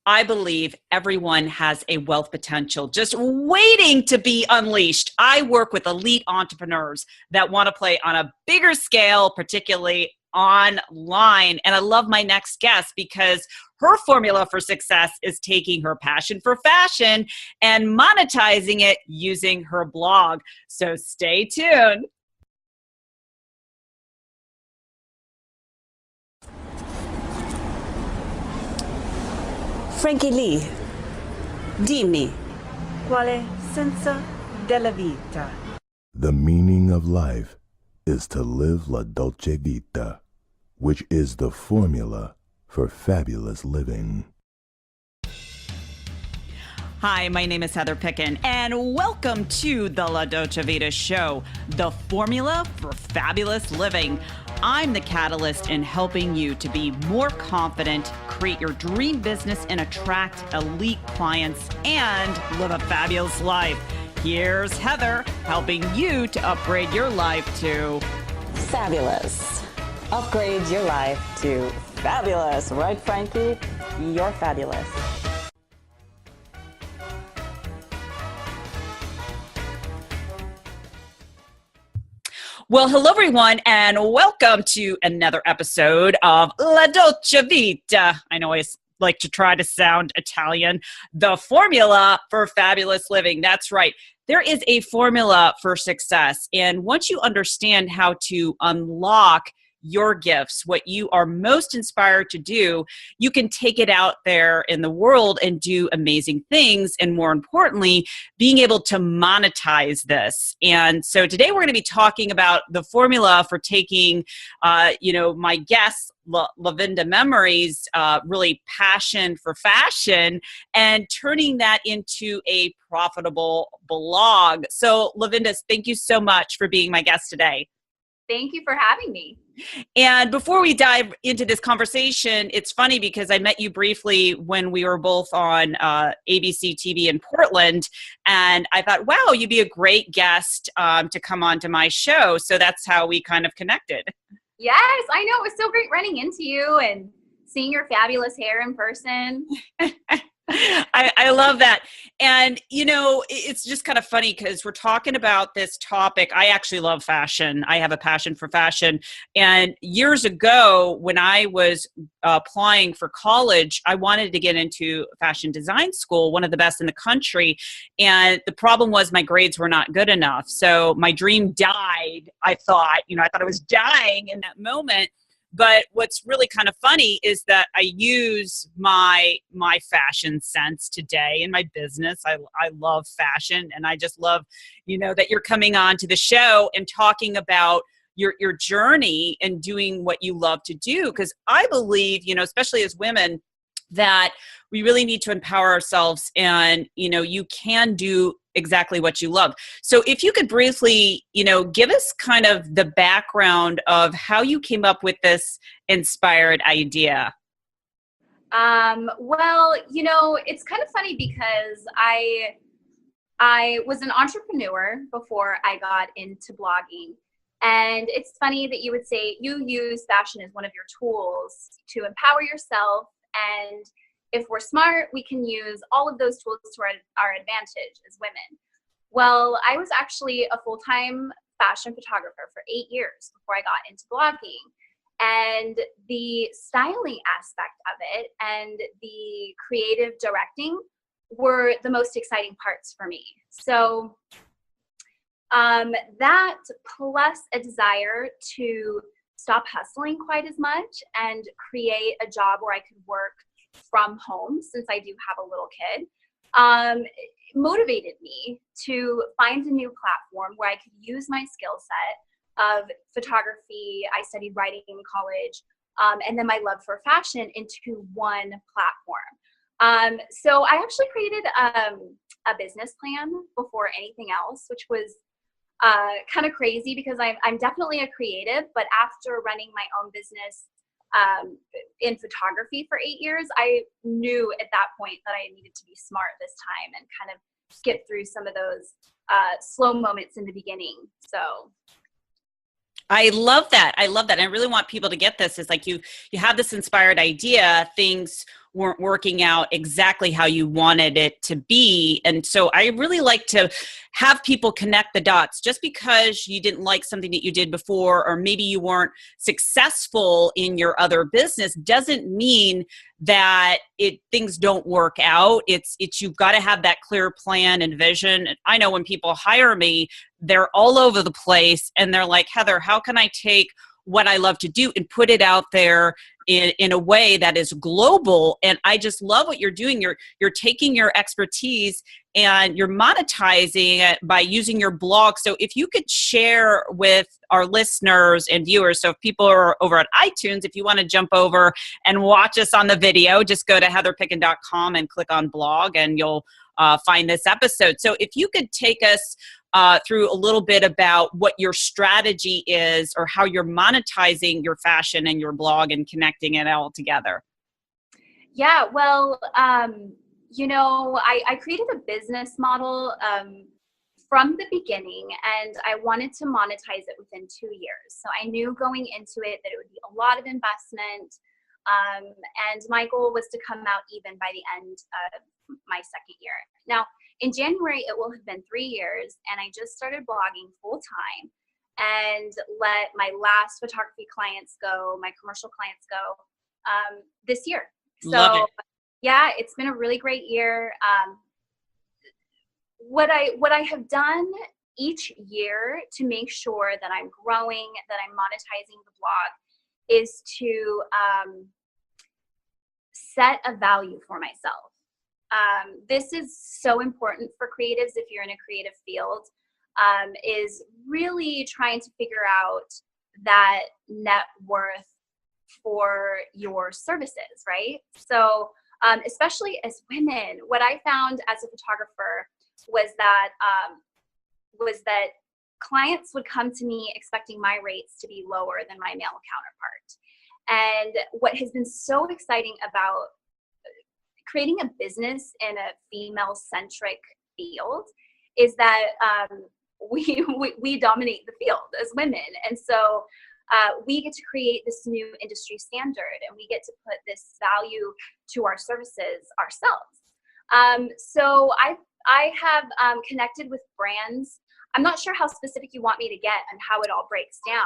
I believe everyone has a wealth potential just waiting to be unleashed. I work with elite entrepreneurs that want to play on a bigger scale, particularly online. And I love my next guest because her formula for success is taking her passion for fashion and monetizing it using her blog. So stay tuned. Frankie Lee, dimmi, qual è senso della vita? The meaning of life is to live la dolce vita, which is the formula for fabulous living. Hi, my name is Heather Picken, and welcome to the La Dolce Vita Show, the formula for fabulous living. I'm the catalyst in helping you to be more confident, create your dream business, and attract elite clients and live a fabulous life. Here's Heather helping you to upgrade your life to Fabulous. Upgrade your life to fabulous. Right, Frankie? You're fabulous. Well, hello, everyone, and welcome to another episode of La Dolce Vita. I know I like to try to sound Italian. The formula for fabulous living. That's right. There is a formula for success. And once you understand how to unlock your gifts, what you are most inspired to do, you can take it out there in the world and do amazing things. And more importantly, being able to monetize this. And so today we're going to be talking about the formula for taking, my guest, Lavenda Memory's really passion for fashion and turning that into a profitable blog. So Lavendas, thank you so much for being my guest today. Thank you for having me. And before we dive into this conversation, it's funny because I met you briefly when we were both on ABC TV in Portland, and I thought, wow, you'd be a great guest to come on to my show. So that's how we kind of connected. Yes, I know. It was so great running into you and seeing your fabulous hair in person. I love that. And, it's just kind of funny because we're talking about this topic. I actually love fashion. I have a passion for fashion. And years ago, when I was applying for college, I wanted to get into fashion design school, one of the best in the country. And the problem was my grades were not good enough. So my dream died. I thought I was dying in that moment. But what's really kind of funny is that I use my fashion sense today in my business. I love fashion, and I just love, that you're coming on to the show and talking about your journey and doing what you love to do. Because I believe, especially as women, that we really need to empower ourselves, and you can do exactly what you love. So if you could briefly, give us kind of the background of how you came up with this inspired idea. Well, it's kind of funny because I was an entrepreneur before I got into blogging. And it's funny that you would say you use fashion as one of your tools to empower yourself. And if we're smart, we can use all of those tools to our advantage as women. Well, I was actually a full-time fashion photographer for 8 years before I got into blogging. And the styling aspect of it and the creative directing were the most exciting parts for me. So that plus a desire to stop hustling quite as much and create a job where I could work from home, since I do have a little kid, motivated me to find a new platform where I could use my skill set of photography. I studied writing in college, and then my love for fashion into one platform. So I actually created a business plan before anything else, which was kind of crazy because I'm definitely a creative, but after running my own business in photography for 8 years, I knew at that point that I needed to be smart this time and kind of skip through some of those slow moments in the beginning. So I love that. I love that. I really want people to get this. It's like you have this inspired idea. Things weren't working out exactly how you wanted it to be. And so I really like to have people connect the dots. Just because you didn't like something that you did before, or maybe you weren't successful in your other business, doesn't mean that things don't work out. It's you've got to have that clear plan and vision. I know when people hire me, they're all over the place and they're like, Heather, how can I take what I love to do and put it out there in a way that is global? And I just love what you're doing. You're taking your expertise and you're monetizing it by using your blog. So if you could share with our listeners and viewers, so if people are over at iTunes, if you want to jump over and watch us on the video, just go to heatherpicken.com and click on blog and you'll find this episode. So if you could take us through a little bit about what your strategy is, or how you're monetizing your fashion and your blog and connecting it all together. Yeah, well, I created a business model from the beginning, and I wanted to monetize it within 2 years. So I knew going into it that it would be a lot of investment, and my goal was to come out even by the end of my second year. Now, in January, it will have been 3 years, and I just started blogging full time and let my last photography clients go, my commercial clients go this year. Love it. Yeah, it's been a really great year. What I have done each year to make sure that I'm growing, that I'm monetizing the blog, is to set a value for myself. This is so important for creatives if you're in a creative field, is really trying to figure out that net worth for your services, right? So especially as women, what I found as a photographer was that clients would come to me expecting my rates to be lower than my male counterpart. And what has been so exciting about creating a business in a female-centric field is that we dominate the field as women. And so we get to create this new industry standard, and we get to put this value to our services ourselves. So I have connected with brands. I'm not sure how specific you want me to get and how it all breaks down.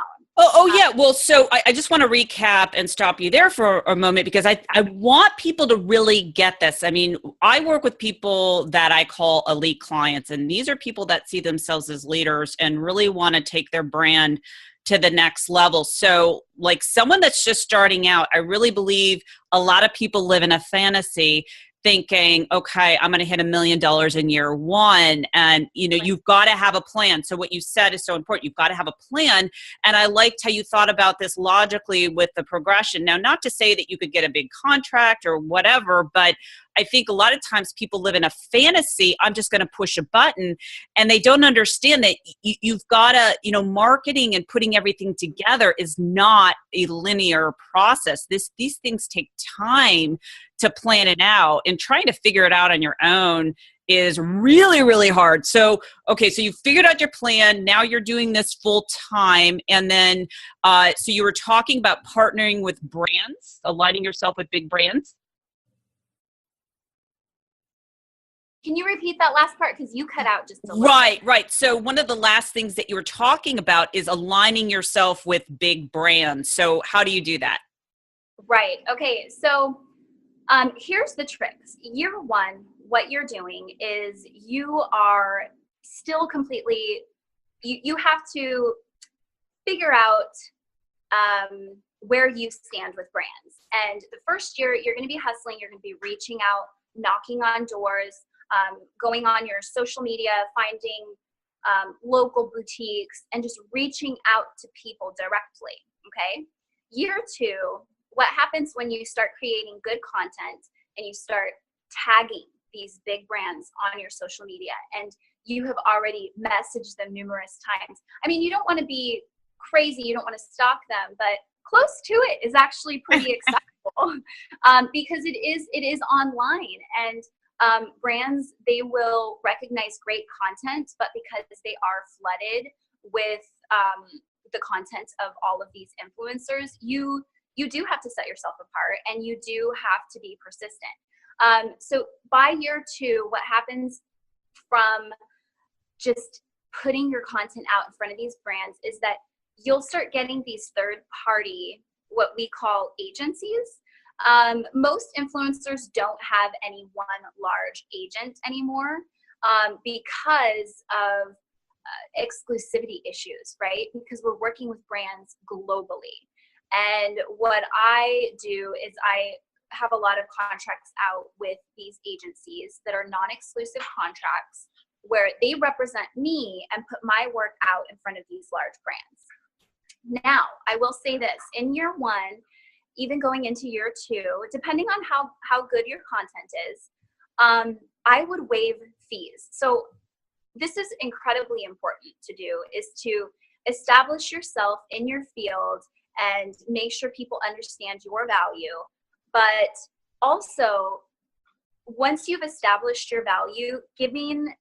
Yeah. Well, so I just want to recap and stop you there for a moment, because I want people to really get this. I mean, I work with people that I call elite clients, and these are people that see themselves as leaders and really want to take their brand to the next level. So like someone that's just starting out, I really believe a lot of people live in a fantasy thinking, okay, I'm going to hit $1 million in year one. And, you've got to have a plan. So what you said is so important. You've got to have a plan. And I liked how you thought about this logically with the progression. Now, not to say that you could get a big contract or whatever, but I think a lot of times people live in a fantasy. I'm just going to push a button, and they don't understand that you've got to, marketing and putting everything together is not a linear process. These things take time to plan it out, and trying to figure it out on your own is really, really hard. So, okay, so you figured out your plan. Now you're doing this full time. And then, so you were talking about partnering with brands, aligning yourself with big brands. Can you repeat that last part? Because you cut out just a little bit. Right. So one of the last things that you were talking about is aligning yourself with big brands. So how do you do that? Right. Okay. So here's the tricks. Year one, what you're doing is you are still completely, you have to figure out where you stand with brands. And the first year, you're going to be hustling. You're going to be reaching out, knocking on doors, going on your social media, finding local boutiques, and just reaching out to people directly, okay? Year two, what happens when you start creating good content and you start tagging these big brands on your social media, and you have already messaged them numerous times. I mean, you don't want to be crazy, you don't want to stalk them, but close to it is actually pretty acceptable because it is online, and brands, they will recognize great content, but because they are flooded with the content of all of these influencers, you you do have to set yourself apart, and you do have to be persistent. So by year 2, what happens from just putting your content out in front of these brands is that you'll start getting these third party, what we call agencies. Most influencers don't have any one large agent anymore because of exclusivity issues, right? Because we're working with brands globally. And what I do is I have a lot of contracts out with these agencies that are non-exclusive contracts where they represent me and put my work out in front of these large brands. Now, I will say this, in year 1, even going into year 2, depending on how good your content is, I would waive fees. So this is incredibly important to do, is to establish yourself in your field and make sure people understand your value. But also, once you've established your value, giving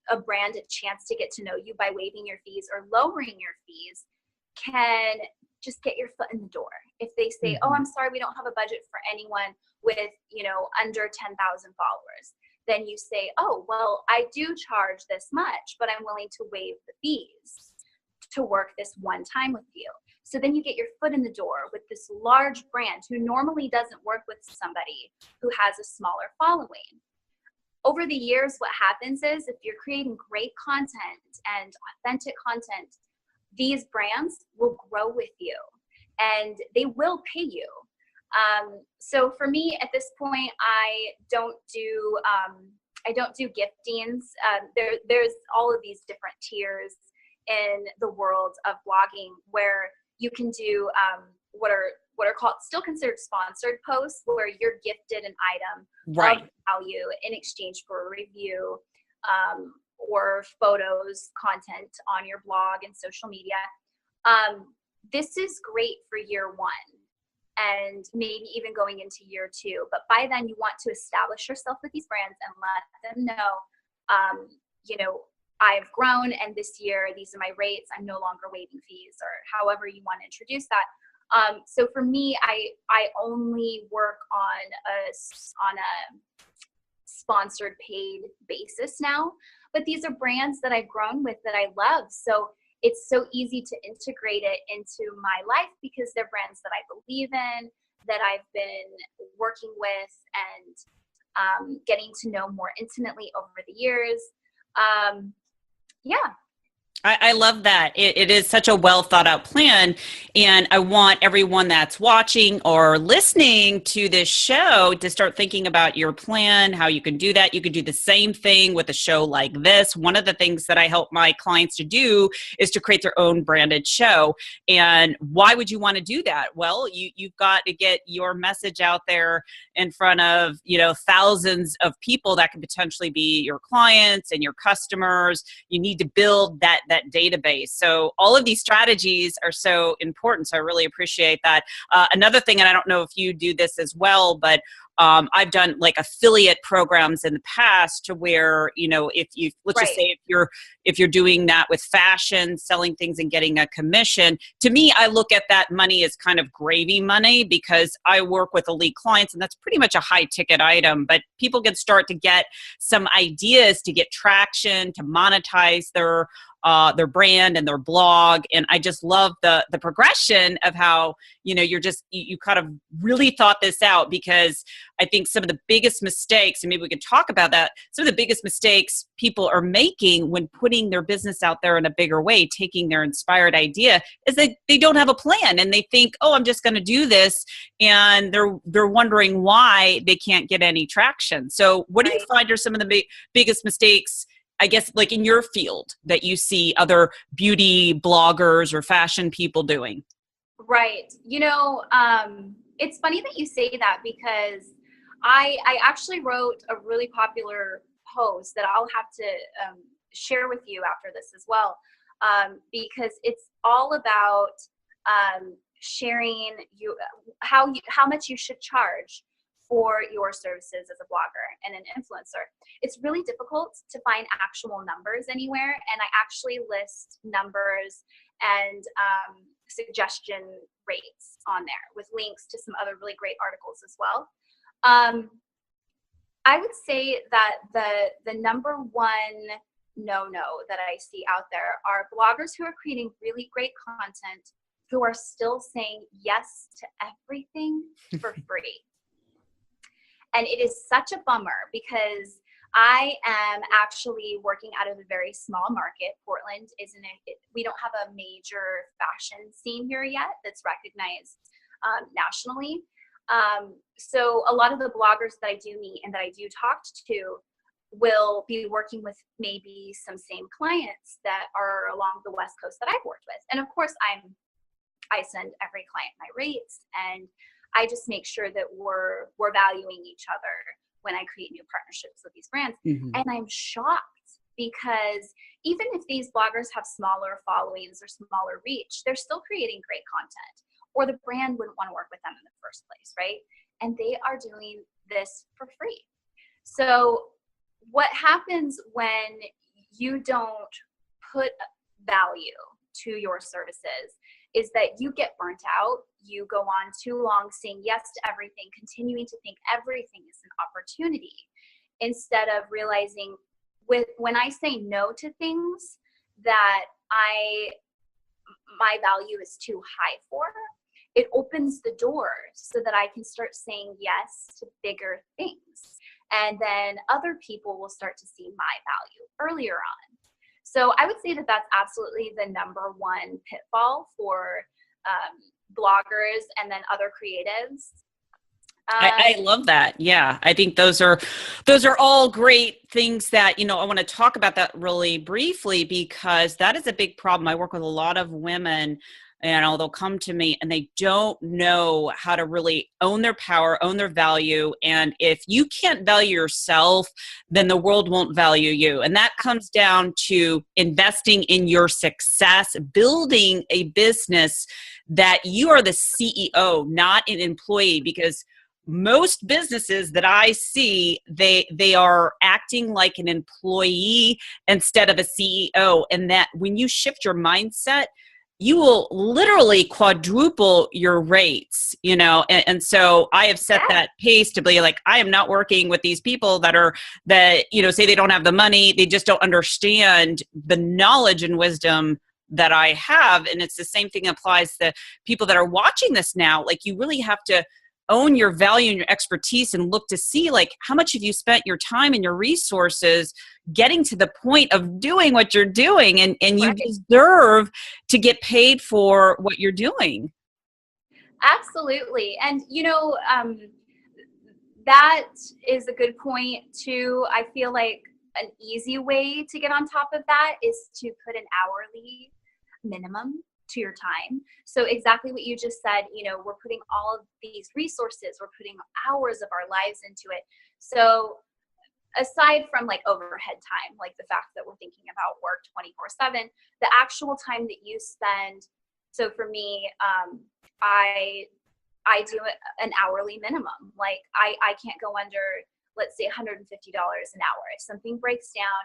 a brand a chance to get to know you by waiving your fees or lowering your fees can just get your foot in the door. If they say, oh, I'm sorry, we don't have a budget for anyone with, under 10,000 followers, then you say, oh, well, I do charge this much, but I'm willing to waive the fees to work this one time with you. So then you get your foot in the door with this large brand who normally doesn't work with somebody who has a smaller following. Over the years, what happens is if you're creating great content and authentic content, these brands will grow with you and they will pay you. So for me at this point, I don't do giftings. There's all of these different tiers in the world of blogging where you can do what are called still considered sponsored posts, where you're gifted an item of value in exchange for a review or photos, content on your blog and social media. This is great for year 1 and maybe even going into year 2. But by then you want to establish yourself with these brands and let them know, I've grown and this year, these are my rates. I'm no longer waiving fees, or however you want to introduce that. So for me, I only work on a sponsored paid basis now, but these are brands that I've grown with that I love. So it's so easy to integrate it into my life because they're brands that I believe in, that I've been working with and getting to know more intimately over the years. Yeah. I love that. It is such a well thought out plan. And I want everyone that's watching or listening to this show to start thinking about your plan, how you can do that. You could do the same thing with a show like this. One of the things that I help my clients to do is to create their own branded show. And why would you want to do that? Well, you've got to get your message out there in front of, thousands of people that could potentially be your clients and your customers. You need to build that database. So all of these strategies are so important. So I really appreciate that. Another thing, and I don't know if you do this as well, but I've done like affiliate programs in the past to where, if you, let's just say if you're doing that with fashion, selling things and getting a commission, to me, I look at that money as kind of gravy money because I work with elite clients and that's pretty much a high ticket item, but people can start to get some ideas to get traction, to monetize their brand and their blog. And I just love the progression of how, you kind of really thought this out, because I think some of the biggest mistakes, and maybe we could talk about that, some of the biggest mistakes people are making when putting their business out there in a bigger way, taking their inspired idea, is that they don't have a plan and they think, oh, I'm just going to do this. And they're wondering why they can't get any traction. So what do you find are some of the biggest mistakes, I guess, like in your field, that you see other beauty bloggers or fashion people doing? Right. It's funny that you say that because I actually wrote a really popular post that I'll have to share with you after this as well, because it's all about sharing how much you should charge for your services as a blogger and an influencer. It's really difficult to find actual numbers anywhere, and I actually list numbers and suggestion rates on there with links to some other really great articles as well. I would say that the number one no that I see out there are bloggers who are creating really great content who are still saying yes to everything for free. And it is such a bummer because I am actually working out of a very small market. Portland isn't we don't have a major fashion scene here yet that's recognized nationally. So a lot of the bloggers that I do meet and that I do talk to will be working with maybe some same clients that are along the West Coast that I've worked with. And of course, I send every client my rates, and I just make sure that we're valuing each other when I create new partnerships with these brands. Mm-hmm. And I'm shocked because even if these bloggers have smaller followings or smaller reach, they're still creating great content, or the brand wouldn't want to work with them in the first place, right? And they are doing this for free. So what happens when you don't put value to your services is that you get burnt out. You go on too long saying yes to everything, continuing to think everything is an opportunity, instead of realizing when I say no to things that my value is too high for, it opens the door so that I can start saying yes to bigger things. And then other people will start to see my value earlier on. So I would say that that's absolutely the number one pitfall for bloggers and then other creatives. I love that. Yeah. I think those are all great things that, I want to talk about that really briefly, because that is a big problem. I work with a lot of women, and they'll come to me and they don't know how to really own their power, own their value. And if you can't value yourself, then the world won't value you. And that comes down to investing in your success, building a business that you are the CEO, not an employee, because most businesses that I see, they are acting like an employee instead of a CEO. And that when you shift your mindset, you will literally quadruple your rates, and so I have set that pace to be like, I am not working with these people that say they don't have the money. They just don't understand the knowledge and wisdom that I have. And it's the same thing applies to people that are watching this now. Like, you really have to own your value and your expertise and look to see, like, how much have you spent your time and your resources getting to the point of doing what you're doing, and you deserve to get paid for what you're doing. Absolutely. And that is a good point too. I feel like an easy way to get on top of that is to put an hourly minimum to your time. So exactly what you just said, we're putting all of these resources, we're putting hours of our lives into it. So aside from like overhead time, like the fact that we're thinking about work 24/7, the actual time that you spend. So for me, I do an hourly minimum. Like I can't go under, let's say, $150 an hour. If something breaks down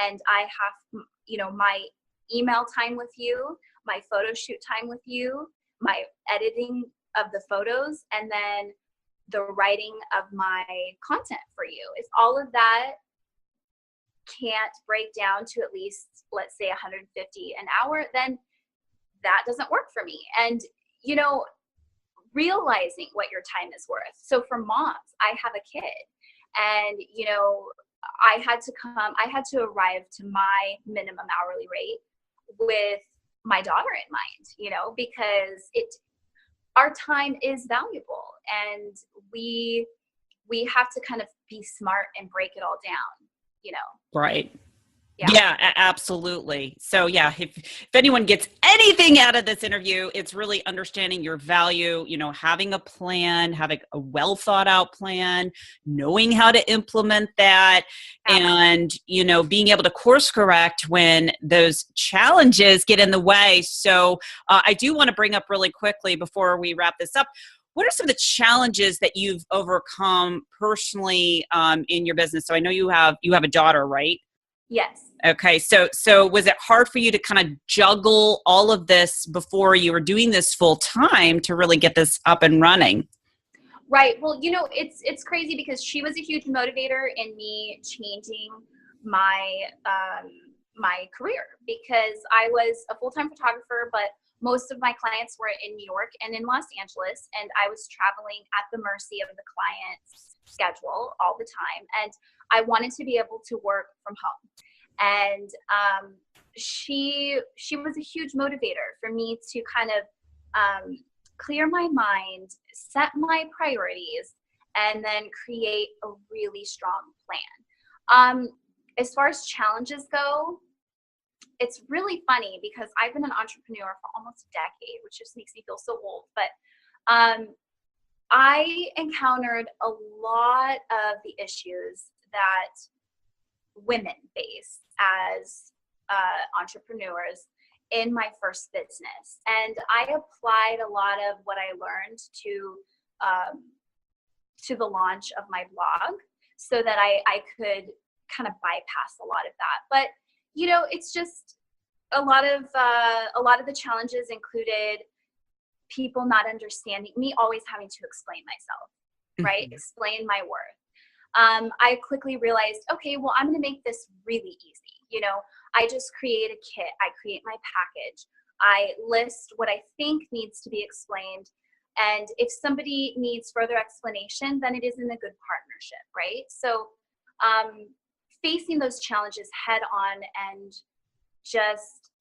and I have, my email time with you, my photo shoot time with you, my editing of the photos, and then the writing of my content for you. If all of that can't break down to at least, let's say, $150 an hour, then that doesn't work for me. And, realizing what your time is worth. So for moms, I have a kid, and, I had to arrive to my minimum hourly rate with my daughter in mind, because our time is valuable, and we have to kind of be smart and break it all down, Right. Yeah, absolutely. So yeah, if anyone gets anything out of this interview, it's really understanding your value, having a plan, having a well thought out plan, knowing how to implement that, and, being able to course correct when those challenges get in the way. So I do want to bring up really quickly before we wrap this up, what are some of the challenges that you've overcome personally in your business? So I know you have a daughter, right? Yes. Okay. So was it hard for you to kind of juggle all of this before you were doing this full time to really get this up and running? Right. Well, it's crazy because she was a huge motivator in me changing my my career, because I was a full-time photographer, but most of my clients were in New York and in Los Angeles, and I was traveling at the mercy of the client's schedule all the time, and I wanted to be able to work from home. And she was a huge motivator for me to kind of clear my mind, set my priorities, and then create a really strong plan. As far as challenges go, it's really funny because I've been an entrepreneur for almost a decade, which just makes me feel so old. But I encountered a lot of the issues that women face as entrepreneurs in my first business, and I applied a lot of what I learned to the launch of my blog, so that I could kind of bypass a lot of that. But it's just a lot of the challenges included people not understanding me, always having to explain myself, right? Mhm. Explain my worth. I quickly realized, okay, well, I'm going to make this really easy. I just create a kit. I create my package. I list what I think needs to be explained. And if somebody needs further explanation, then it isn't a good partnership, right? So facing those challenges head on, and just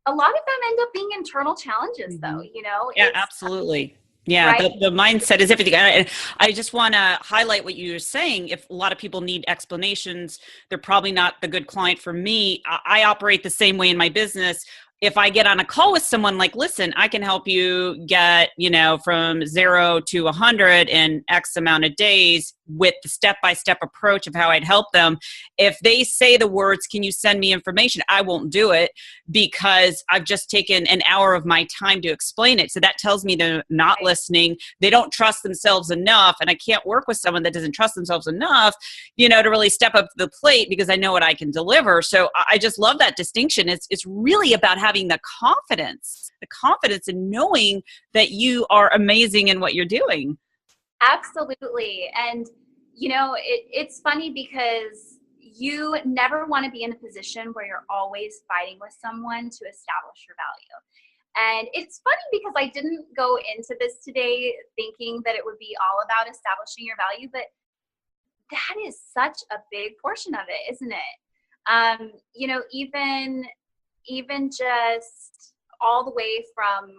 a lot of them end up being internal challenges, though. Yeah, It's absolutely. Yeah, right. the mindset is everything. And I just want to highlight what you were saying. If a lot of people need explanations, they're probably not the good client for me. I operate the same way in my business. If I get on a call with someone like, listen, I can help you get, from 0 to 100 in X amount of days with the step-by-step approach of how I'd help them. If they say the words, can you send me information? I won't do it, because I've just taken an hour of my time to explain it. So that tells me they're not Right. listening. They don't trust themselves enough. And I can't work with someone that doesn't trust themselves enough, to really step up to the plate, because I know what I can deliver. So I just love that distinction. It's really about having the confidence in knowing that you are amazing in what you're doing. Absolutely. And it's funny because you never want to be in a position where you're always fighting with someone to establish your value. And it's funny because I didn't go into this today thinking that it would be all about establishing your value, but that is such a big portion of it, isn't it? Even just all the way from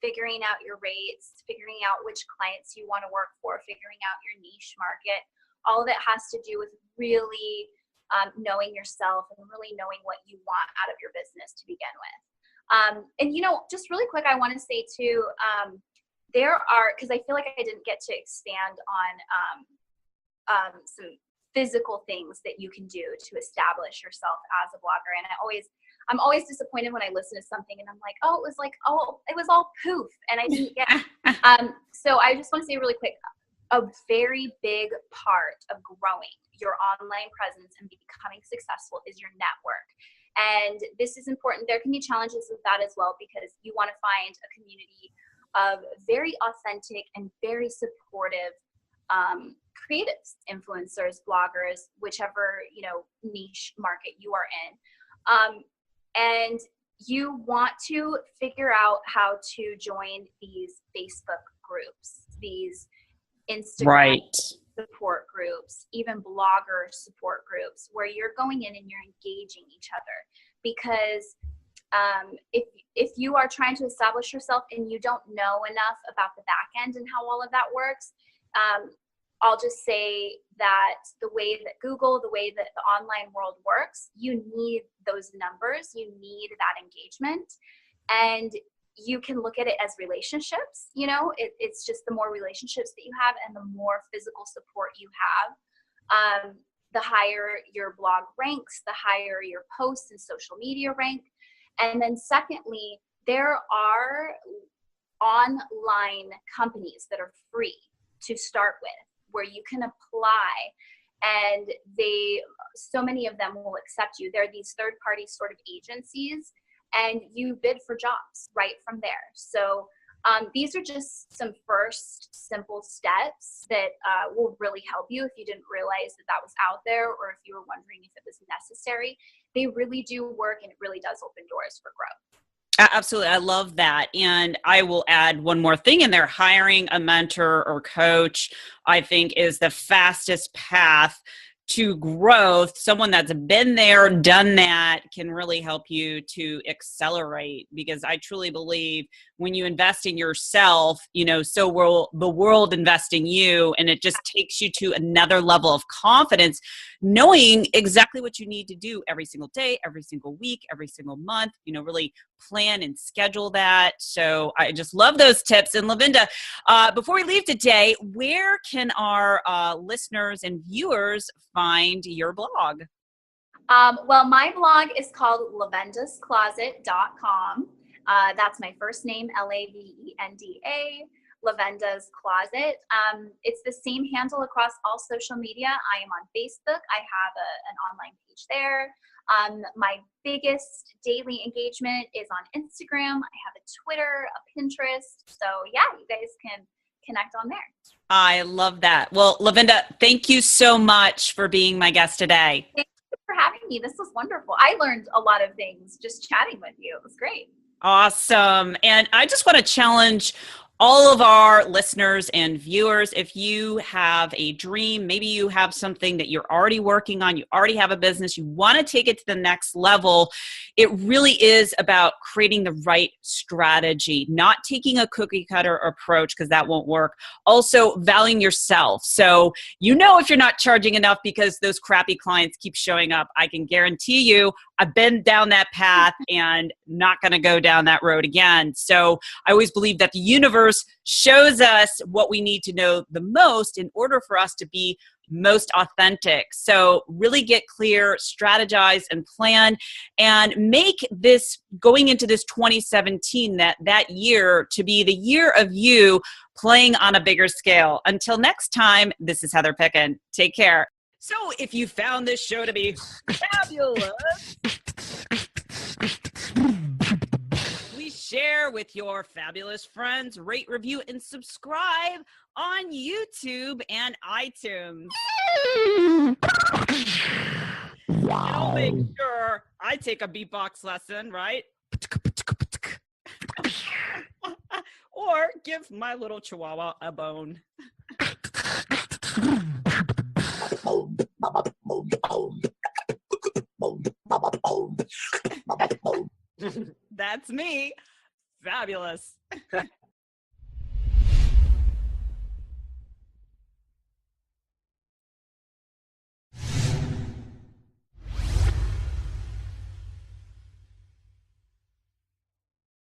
figuring out your rates, figuring out which clients you want to work for, figuring out your niche market. All of it has to do with really knowing yourself and really knowing what you want out of your business to begin with. And just really quick, I want to say too, there are, because I feel like I didn't get to expand on some physical things that you can do to establish yourself as a blogger. And I'm always disappointed when I listen to something and I'm like, it was all poof, and I didn't get it. So I just want to say really quick, a very big part of growing your online presence and becoming successful is your network. And this is important. There can be challenges with that as well, because you want to find a community of very authentic and very supportive creatives, influencers, bloggers, whichever niche market you are in. And you want to figure out how to join these Facebook groups, these Instagram support groups, even blogger support groups, where you're going in and you're engaging each other. Because if you are trying to establish yourself and you don't know enough about the back end and how all of that works, I'll just say that the way that Google, the way that the online world works, you need those numbers, you need that engagement. And you can look at it as relationships. It's just the more relationships that you have and the more physical support you have, the higher your blog ranks, the higher your posts and social media rank. And then secondly, there are online companies that are free to start with, where you can apply and so many of them will accept you. They're these third-party sort of agencies, and you bid for jobs right from there. So these are just some first simple steps that will really help you if you didn't realize that that was out there, or if you were wondering if it was necessary. They really do work, and it really does open doors for growth. Absolutely. I love that. And I will add one more thing in there. Hiring a mentor or coach, I think, is the fastest path to growth. Someone that's been there, done that, can really help you to accelerate, because I truly believe when you invest in yourself, so will the world invest in you, and it just takes you to another level of confidence, knowing exactly what you need to do every single day, every single week, every single month, really plan and schedule that. So I just love those tips. And Lavenda, before we leave today, where can our listeners and viewers find your blog? Well, my blog is called lavendascloset.com. That's my first name, Lavenda, Lavenda's Closet. It's the same handle across all social media. I am on Facebook. I have an online page there. My biggest daily engagement is on Instagram. I have a Twitter, a Pinterest. So yeah, you guys can connect on there. I love that. Well, Lavenda, thank you so much for being my guest today. Thank you for having me. This was wonderful. I learned a lot of things just chatting with you. It was great. Awesome. And I just want to challenge all of our listeners and viewers, if you have a dream, maybe you have something that you're already working on, you already have a business, you want to take it to the next level, it really is about creating the right strategy, not taking a cookie cutter approach, because that won't work. Also, valuing yourself. So if you're not charging enough because those crappy clients keep showing up, I can guarantee you I've been down that path and not going to go down that road again. So I always believe that the universe shows us what we need to know the most in order for us to be most authentic. So really get clear, strategize, and plan, and make this going into this 2017, that year, to be the year of you playing on a bigger scale. Until next time, this is Heather Picken. Take care. So if you found this show to be fabulous, please share with your fabulous friends, rate, review, and subscribe on YouTube and iTunes. And I'll make sure I take a beatbox lesson, right? Or give my little chihuahua a bone. That's me. Fabulous.